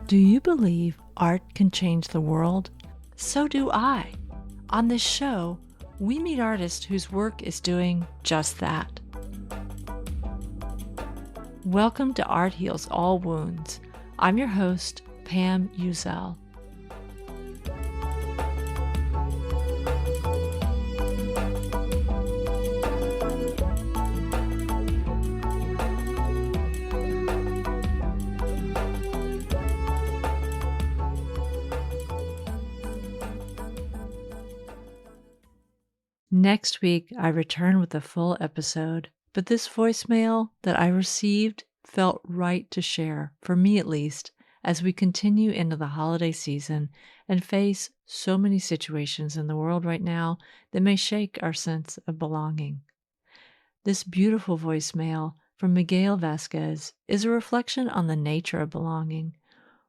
Do you believe art can change the world? So do I. On this show, we meet artists whose work is doing just that. Welcome to Art Heals All Wounds. I'm your host, Pam Uzel. Next week, I return with a full episode, but this voicemail that I received felt right to share, for me at least, as we continue into the holiday season and face so many situations in the world right now that may shake our sense of belonging. This beautiful voicemail from Miguel Vazquez is a reflection on the nature of belonging.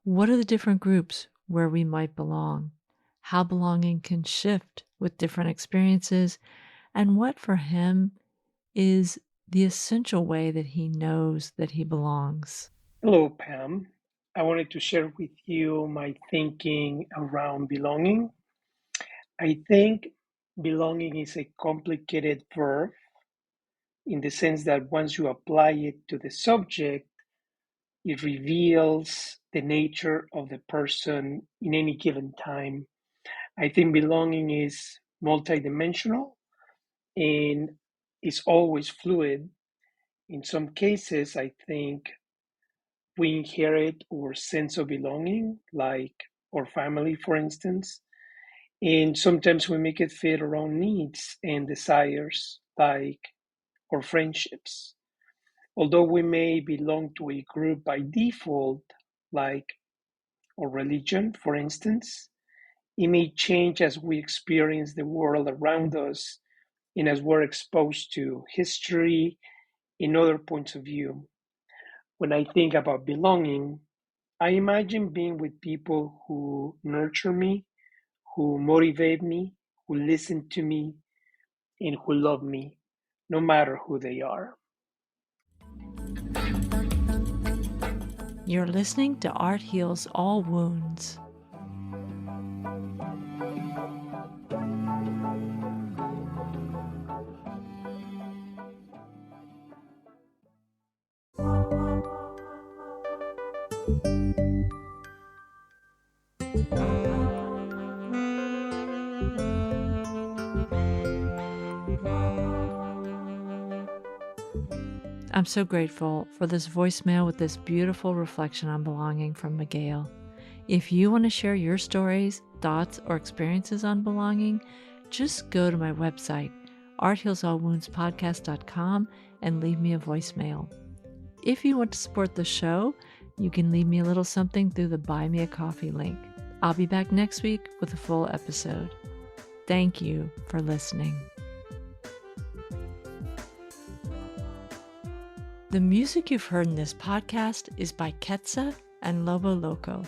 What are the different groups where we might belong? How belonging can shift with different experiences, and what for him is the essential way that he knows that he belongs. Hello, Pam. I wanted to share with you my thinking around belonging. I think belonging is a complicated verb in the sense that once you apply it to the subject, it reveals the nature of the person in any given time. I think belonging is multidimensional and is always fluid. In some cases, I think we inherit our sense of belonging, like our family, for instance, and sometimes we make it fit our own needs and desires, like our friendships. Although we may belong to a group by default, like our religion, for instance, it may change as we experience the world around us and as we're exposed to history and other points of view. When I think about belonging, I imagine being with people who nurture me, who motivate me, who listen to me, and who love me, no matter who they are. You're listening to Art Heals All Wounds. I'm so grateful for this voicemail with this beautiful reflection on belonging from Miguel. If you want to share your stories, thoughts, or experiences on belonging, just go to my website, arthealsallwoundspodcast.com, and leave me a voicemail. If you want to support the show, you can leave me a little something through the Buy Me a Coffee link. I'll be back next week with a full episode. Thank you for listening. The music you've heard in this podcast is by Ketsa and Lobo Loco.